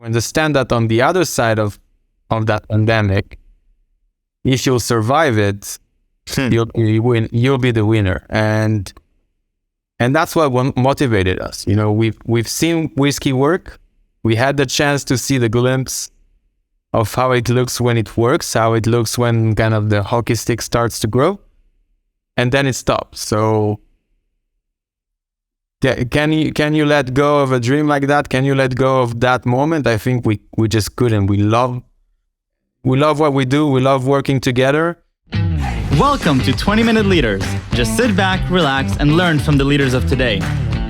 understand that on the other side of that pandemic, if you'll survive it, you'll be the winner. And that's what motivated us. We've seen WeSki work. We had the chance to see the glimpse of how it looks when it works, how it looks when kind of the hockey stick starts to grow, and then it stops. So can you let go of a dream like that? Can you let go of that moment? I think we just couldn't. We love what we do. We love working together. Welcome to 20-Minute Leaders. Just sit back, relax, and learn from the leaders of today.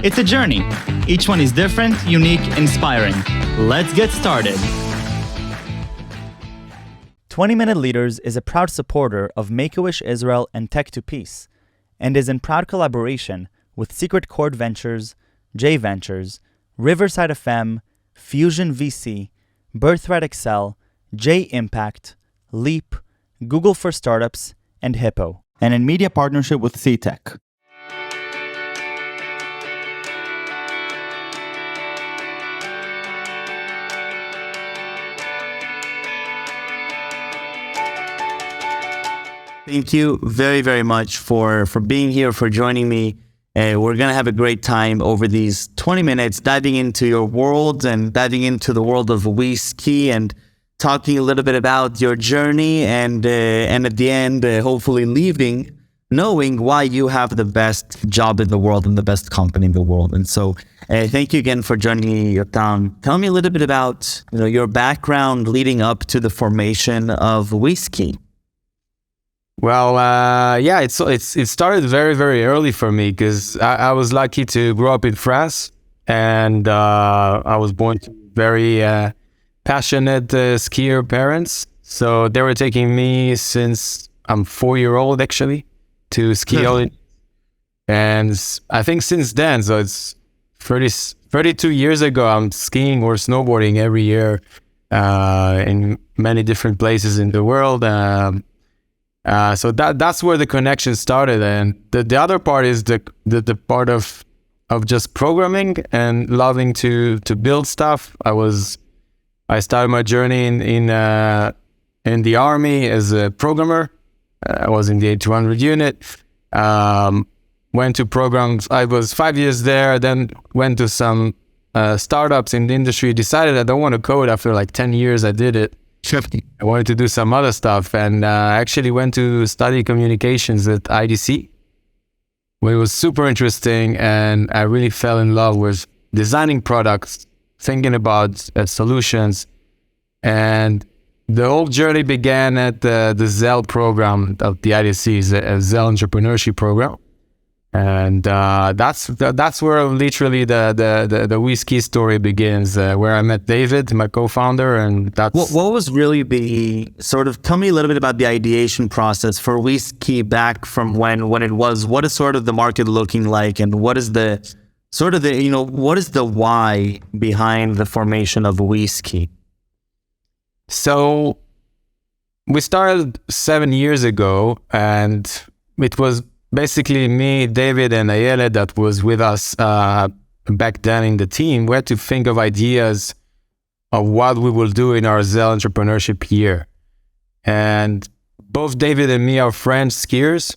It's a journey. Each one is different, unique, inspiring. Let's get started. 20-Minute Leaders is a proud supporter of Make-A-Wish Israel and Tech to Peace, and is in proud collaboration with Secret Chord Ventures, J Ventures, Riverside FM, Fusion VC, Birthright Excel, J Impact, Leap, Google for Startups, and Hippo, and in media partnership with C-Tech. Thank you very, very much for being here, for joining me. We're going to have a great time over these 20 minutes, diving into your world and diving into the world of WeSki and talking a little bit about your journey and at the end, hopefully leaving, knowing why you have the best job in the world and the best company in the world. And so thank you again for joining me, Yotam. Tell me a little bit about your background leading up to the formation of WeSki. Well, it started very, very early for me because I was lucky to grow up in France, and I was born to very passionate skier parents. So they were taking me since I'm 4-year-old actually to ski all. And I think since then, so it's 32 years ago, I'm skiing or snowboarding every year in many different places in the world. So that's where the connection started, and the other part is the part of just programming and loving to build stuff. I started my journey in the army as a programmer. I was in the 8-200 unit. Went to programs. I was 5 years there. Then went to some startups in the industry. Decided I don't want to code. After like 10 years, I did it. I wanted to do some other stuff, and actually went to study communications at IDC, where it was super interesting, and I really fell in love with designing products, thinking about solutions, and the whole journey began at the Zell program of the IDC, the Zell entrepreneurship program, and that's where literally the WeSki story begins, where I met David, my co-founder, and that's... What was really the sort of... Tell me a little bit about the ideation process for WeSki back from when it was. What is sort of the market looking like, and what is the sort of the, what is the why behind the formation of WeSki? So we started 7 years ago, and it was basically me, David, and Ayele that was with us back then in the team. We had to think of ideas of what we will do in our Zell entrepreneurship year. And both David and me are French skiers,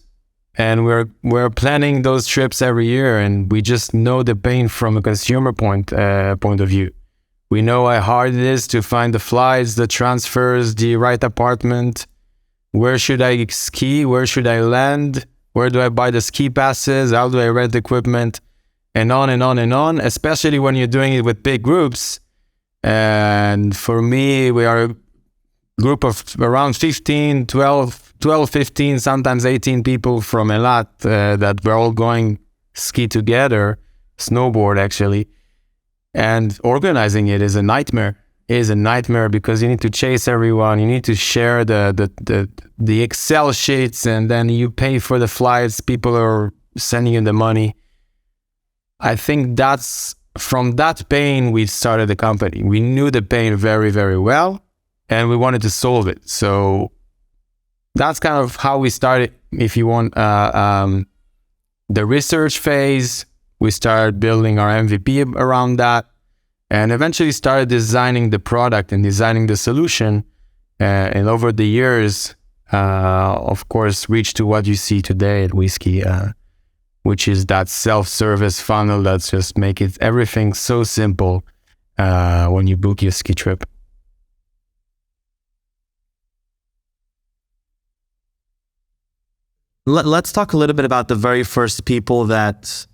and we're planning those trips every year, and we just know the pain from a consumer point of view. We know how hard it is to find the flights, the transfers, the right apartment. Where should I ski? Where should I land? Where do I buy the ski passes? How do I rent equipment? And on and on and on, especially when you're doing it with big groups. And for me, we are a group of around 12, 15, sometimes 18 people from Elat that we're all going ski together, snowboard actually. And organizing it is a nightmare. It is a nightmare because you need to chase everyone. You need to share the Excel sheets, and then you pay for the flights. People are sending you the money. I think that's from that pain we started the company. We knew the pain very, very well, and we wanted to solve it. So that's kind of how we started. If you want, the research phase, we started building our MVP around that. and eventually started designing the product and designing the solution. And over the years, of course, reached to what you see today at WeSki, which is that self-service funnel that's just make it everything so simple when you book your ski trip. Let's talk a little bit about the very first people that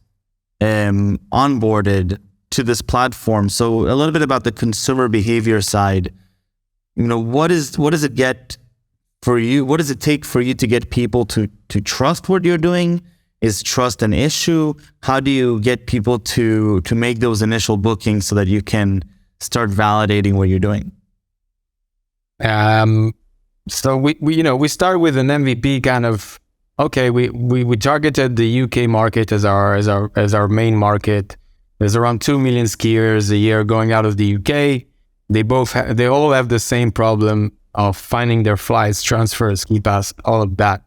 onboarded to this platform. So a little bit about the consumer behavior side. What does it get for you? What does it take for you to get people to trust what you're doing? Is trust an issue? How do you get people to make those initial bookings so that you can start validating what you're doing? So we started with an MVP kind of. Okay, we targeted the UK market as our main market. There's around 2 million skiers a year going out of the UK. They all have the same problem of finding their flights, transfers, ski pass, all of that,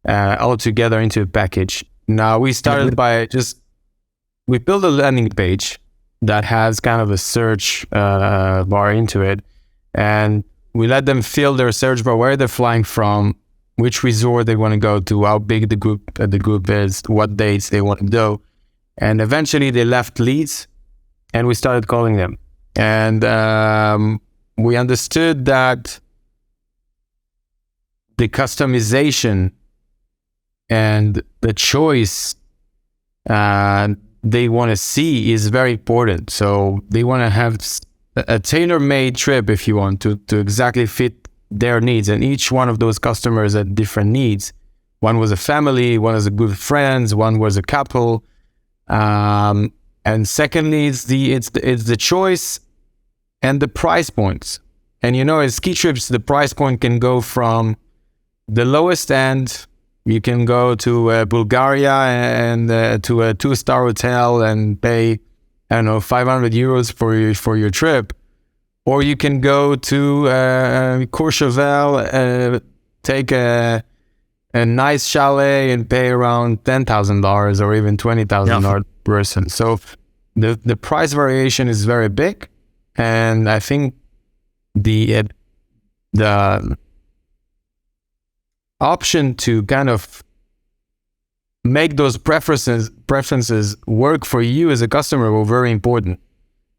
all together into a package. Now we started by we built a landing page that has kind of a search bar into it, and we let them fill their search bar where they're flying from, which resort they want to go to, how big the group is, what dates they want to go. And eventually they left leads and we started calling them. And we understood that the customization and the choice they want to see is very important. So they want to have a tailor-made trip, if you want, to exactly fit their needs, and each one of those customers had different needs. One was a family, one was a good friends, one was a couple, and secondly, it's the choice and the price points. And as ski trips, the price point can go from the lowest end. You can go to Bulgaria and to a 2-star hotel and pay, I don't know, 500 euros for your trip. Or you can go to Courchevel, take a nice chalet and pay around $10,000 or even $20,000 per person. So the price variation is very big, and I think the option to kind of make those preferences work for you as a customer were very important,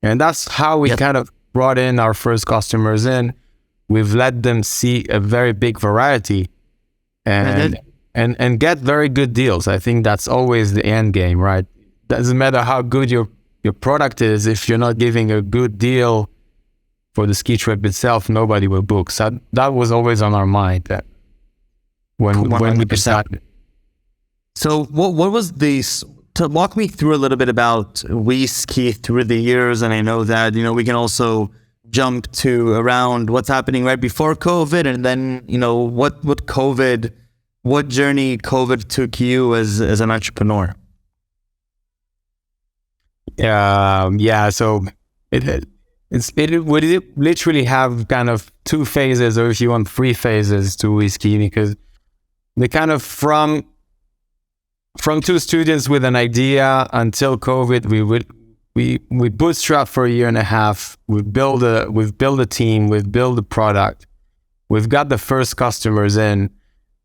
and that's how we kind of brought in our first customers in. We've let them see a very big variety and get very good deals. I think that's always the end game, right? Doesn't matter how good your product is, if you're not giving a good deal for the ski trip itself, nobody will book. So that was always on our mind when we decided. So what was this? To walk me through a little bit about WeSki through the years, and I know that we can also jump to around what's happening right before COVID, and then what journey COVID took you as an entrepreneur. So it would literally have kind of 2 phases, or if you want 3 phases to WeSki, because they kind of from 2 students with an idea until COVID, we bootstrapped for a year and a half. We've built a team, we've built a product, we've got the first customers in,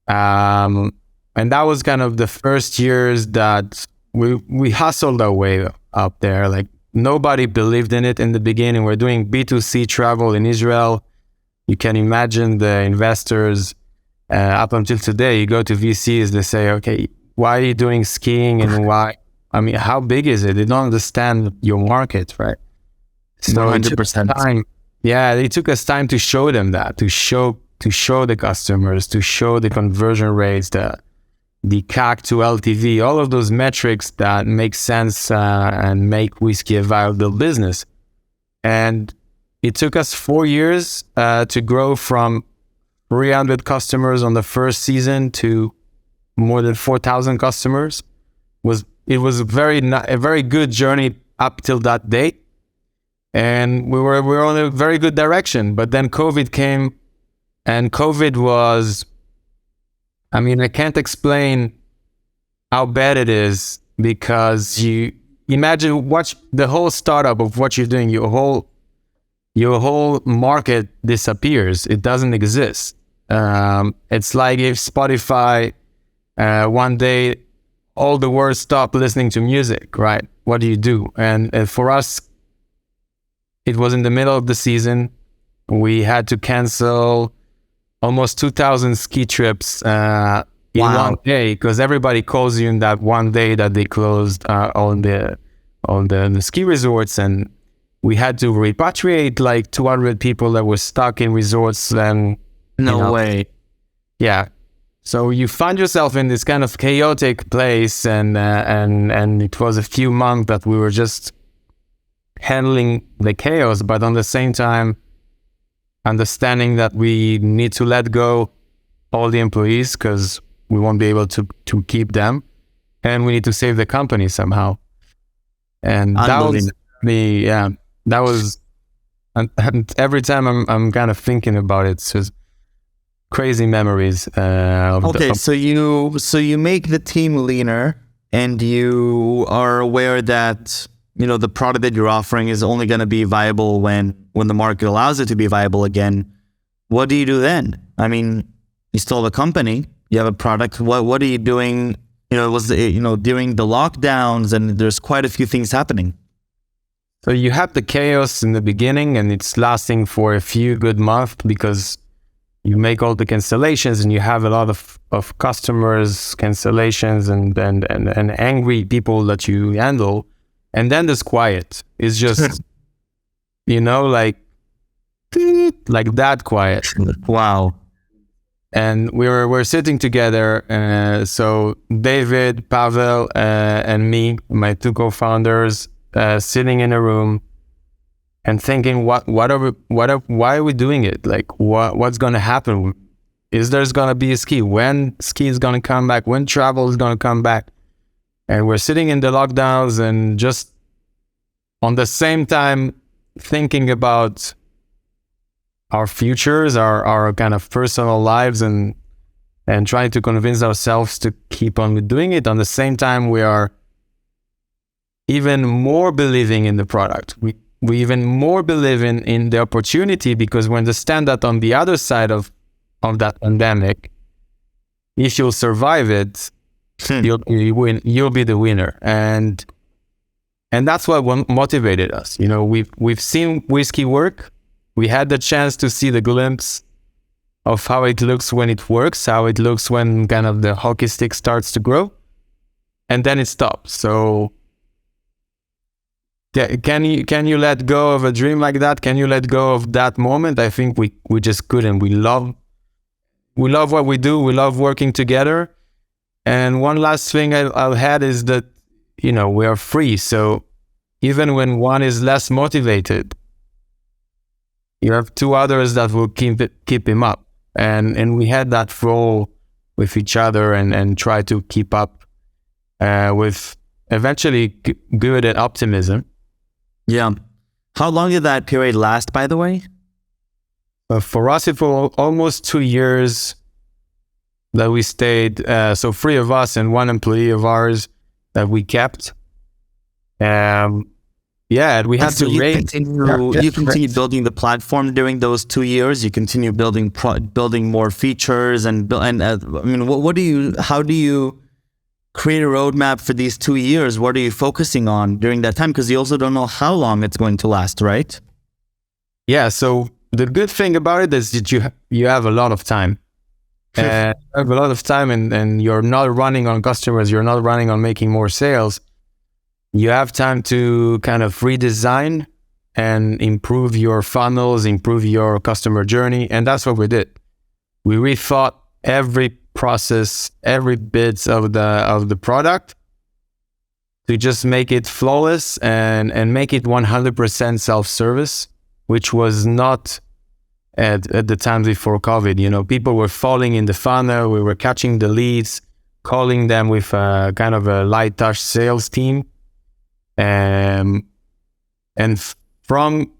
and that was kind of the first years that we hustled our way up there. Like, nobody believed in it in the beginning. We're doing B2C travel in Israel. You can imagine the investors up until today. You go to VCs, they say, okay, why are you doing skiing, and why? I mean, how big is it? They don't understand your market, right? So 100%. It took us time to show them that, to show the customers, to show the conversion rates, the CAC to LTV, all of those metrics that make sense and make WeSki a viable business. And it took us 4 years to grow from 300 customers on the first season to more than 4,000 customers. It was a very good journey up till that date, and we were on a very good direction. But then COVID came, and COVID was, I can't explain how bad it is, because imagine what the whole startup of what you're doing, your whole market disappears. It doesn't exist. It's like if Spotify one day all the world stop listening to music, right? What do you do? And for us, it was in the middle of the season. We had to cancel almost 2,000 ski trips in one day because everybody calls you in that one day that they closed on the ski resorts, and we had to repatriate like 200 people that were stuck in resorts. And no way. Yeah. So you find yourself in this kind of chaotic place, and it was a few months that we were just handling the chaos, but on the same time understanding that we need to let go all the employees because we won't be able to keep them, and we need to save the company somehow. And that was that was, and every time I'm kind of thinking about it, it's just crazy memories. So you make the team leaner, and you are aware that the product that you're offering is only going to be viable when the market allows it to be viable again. What do you do then? I mean, you still have a company, you have a product. What are you doing? It was during the lockdowns, and there's quite a few things happening. So you have the chaos in the beginning, and it's lasting for a few good months because you make all the cancellations, and you have a lot of customers cancellations and angry people that you handle. And then there's quiet. It's just, like that quiet. Wow. And we're sitting together. So David, Pavel, and me, my two co-founders, sitting in a room and thinking, why are we doing it? Like, what's going to happen? Is there's going to be a ski? When ski is going to come back? When travel is going to come back? And we're sitting in the lockdowns and just on the same time thinking about our futures, our kind of personal lives, and trying to convince ourselves to keep on doing it. On the same time, we are even more believing in the product. We even more believe in the opportunity, because we understand that on the other side of that pandemic, if you'll survive it, you'll be the winner. And that's what motivated us. We've seen WeSki work. We had the chance to see the glimpse of how it looks when it works, how it looks when kind of the hockey stick starts to grow, and then it stops. So can you let go of a dream like that? Can you let go of that moment? I think we just couldn't. We love what we do. We love working together. And one last thing I'll add is that, we are free. So even when one is less motivated, you have two others that will keep him up. And we had that flow with each other and try to keep up with eventually good at optimism. Yeah. How long did that period last, by the way? For us, it was almost 2 years that we stayed. So 3 of us and 1 employee of ours that we kept. We had to rate. You continued building the platform during those 2 years. You continue building more features how do you create a roadmap for these 2 years? What are you focusing on during that time? Because you also don't know how long it's going to last, right? Yeah. So the good thing about it is that you have a lot of time. You have a lot of time, and you're not running on customers. You're not running on making more sales. You have time to kind of redesign and improve your funnels, improve your customer journey. And that's what we did. We rethought every process, every bit of the product to just make it flawless and make it 100% self-service, which was not at the time before COVID. People were falling in the funnel. We were catching the leads, calling them with a kind of a light touch sales team. And from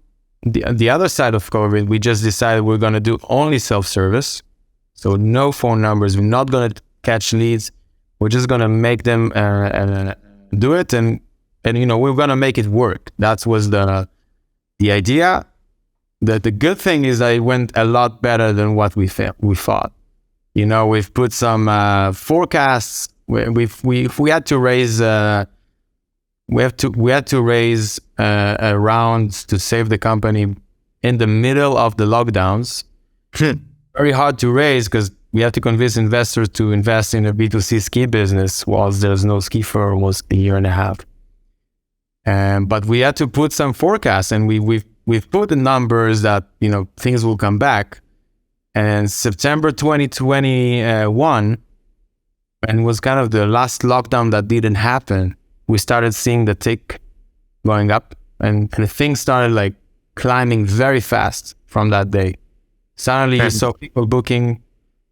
the other side of COVID, we just decided we're going to do only self-service. So no phone numbers. We're not going to catch leads. We're just going to make them do it. And and we're gonna make it work. That was the idea. The good thing is that it went a lot better than what we thought. We've put some forecasts. We had to raise we had to raise a round to save the company in the middle of the lockdowns. Very hard to raise because we have to convince investors to invest in a B2C ski business whilst there's no ski for almost a year and a half. But we had to put some forecasts, and we've put the numbers that things will come back. And September 2021, and it was kind of the last lockdown that didn't happen, we started seeing the tick going up, and things started like climbing very fast from that day. Suddenly you saw people booking.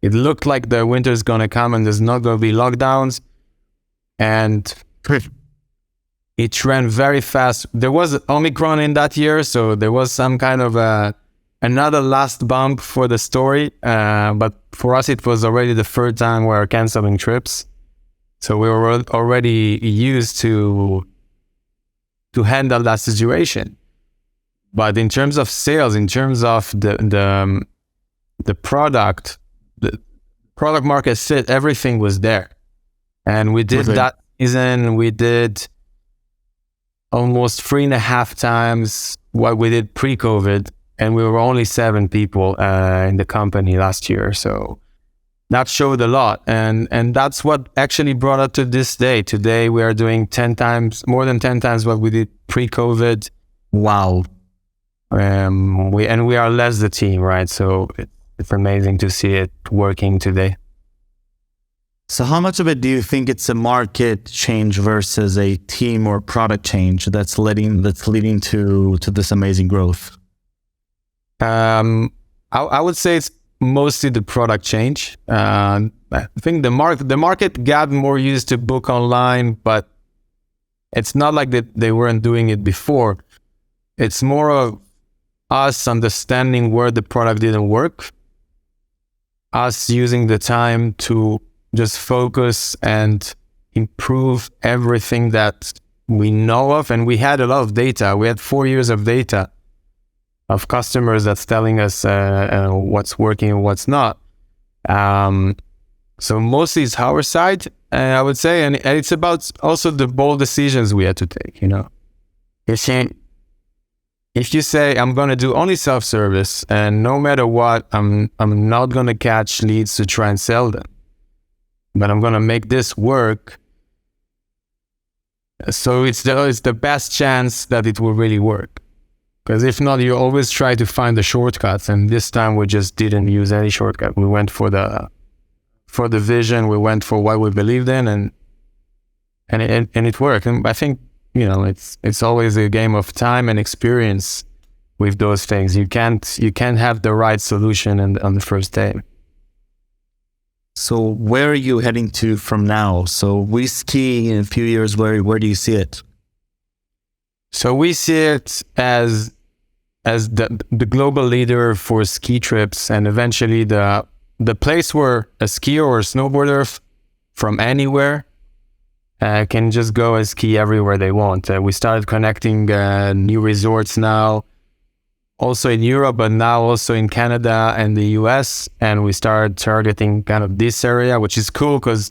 It looked like the winter's gonna come and there's not gonna be lockdowns. And it ran very fast. There was Omicron in that year, so there was some kind of another last bump for the story. But for us, it was already the third time we were canceling trips. So we were already used to handle that situation. But in terms of sales, in terms of the product, the product market fit, everything was there. And we did that season, we did almost 3.5 times what we did pre-COVID. And we were only 7 people in the company last year. So that showed a lot. And that's what actually brought us to this day. Today, we are doing more than 10 times what we did pre-COVID. Wow. We are less the team, right? So it's amazing to see it working today. So how much of it do you think it's a market change versus a team or product change that's leading to this amazing growth? I would say it's mostly the product change. I think the market got more used to book online, but it's not like they weren't doing it before. It's more of us understanding where the product didn't work, us using the time to just focus and improve everything that we know of. And we had a lot of data. We had 4 years of data of customers that's telling us what's working and what's not. So mostly it's our side, I would say, and it's about also the bold decisions we had to take. If you say I'm going to do only self-service, and no matter what, I'm not going to catch leads to try and sell them, but I'm going to make this work. So it's the best chance that it will really work. Because if not, you always try to find the shortcuts. And this time we just didn't use any shortcut. We went for the vision. We went for what we believed in, and it worked. And I think it's always a game of time and experience with those things. You can't have the right solution on the first day. So where are you heading to from now? So WeSki in a few years, where do you see it? So we see it as the global leader for ski trips, and eventually the place where a skier or a snowboarder from anywhere can just go and ski everywhere they want. We started connecting new resorts now, also in Europe, but now also in Canada and the US. And we started targeting kind of this area, which is cool because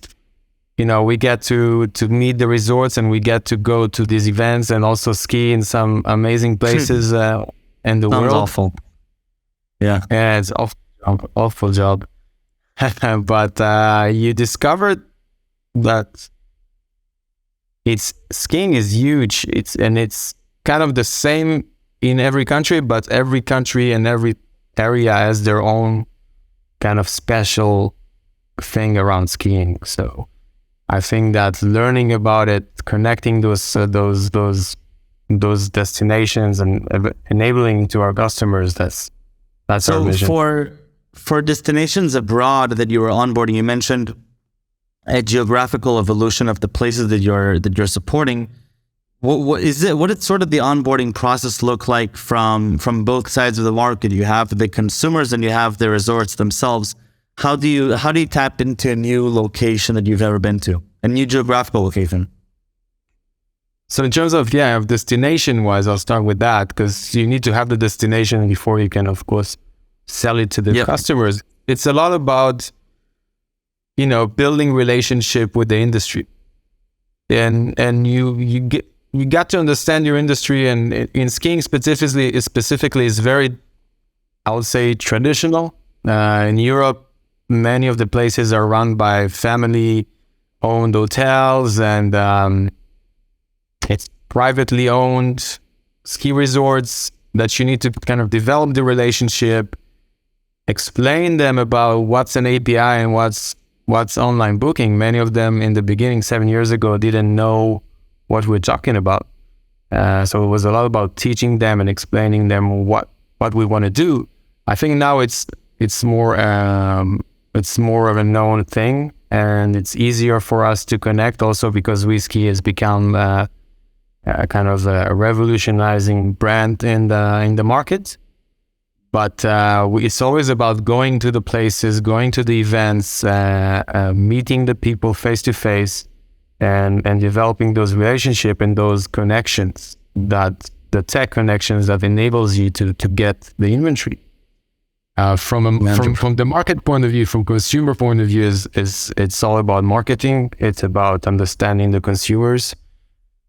we get to meet the resorts, and we get to go to these events and also ski in some amazing places in the world. Awful. Yeah, it's awful job. But you discovered that skiing is huge. It's kind of the same in every country, but every country and every area has their own kind of special thing around skiing. So I think that learning about it, connecting those destinations and enabling to our customers, that's our mission. For destinations abroad that you were onboarding, you mentioned a geographical evolution of the places that you're supporting. What did sort of the onboarding process look like from both sides of the market? You have the consumers and you have the resorts themselves. How do you tap into a new location that you've never been to, a new geographical location? So in terms of of destination wise, I'll start with that because you need to have the destination before you can, of course, sell it to the Yep. customers. It's a lot about building relationship with the industry, and you got to understand your industry. And in skiing specifically is very, I would say, traditional. In Europe, many of the places are run by family-owned hotels, and it's privately owned ski resorts that you need to kind of develop the relationship, explain them about what's an API and what's online booking. Many of them in the beginning, 7 years ago, didn't know what we're talking about. So it was a lot about teaching them and explaining them what we want to do. I think now it's more of a known thing, and it's easier for us to connect also because WeSki has become kind of a revolutionizing brand in the market. But it's always about going to the places, going to the events, meeting the people face to face, and developing those relationships and those connections, that the tech connections that enables you to get the inventory. From the market point of view, from consumer point of view, it's all about marketing. It's about understanding the consumers.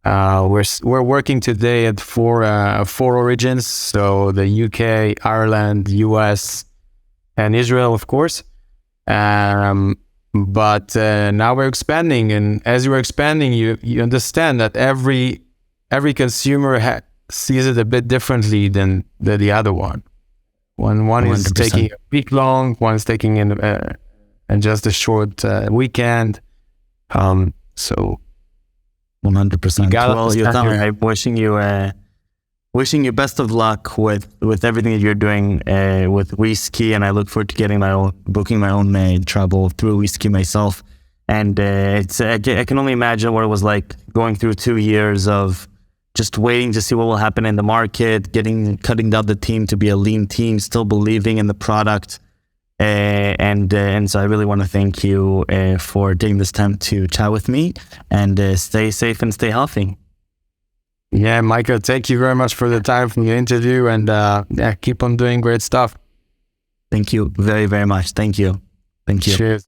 We're working today at four origins, so the UK, Ireland, US, and Israel, of course. But now we're expanding, and as you're expanding, you understand that every consumer sees it a bit differently than the other one. One is 100%. taking a week long, one is taking in just a short weekend. So 100%. Well, Yotam, I'm wishing you best of luck with everything that you're doing with WeSki, and I look forward to booking my own travel through WeSki myself. And I can only imagine what it was like going through 2 years of just waiting to see what will happen in the market, cutting down the team to be a lean team, still believing in the product. And so I really want to thank you for taking this time to chat with me, and stay safe and stay healthy. Yeah, Michael, thank you very much for the time from the interview, and keep on doing great stuff. Thank you very, very much. Thank you. Cheers.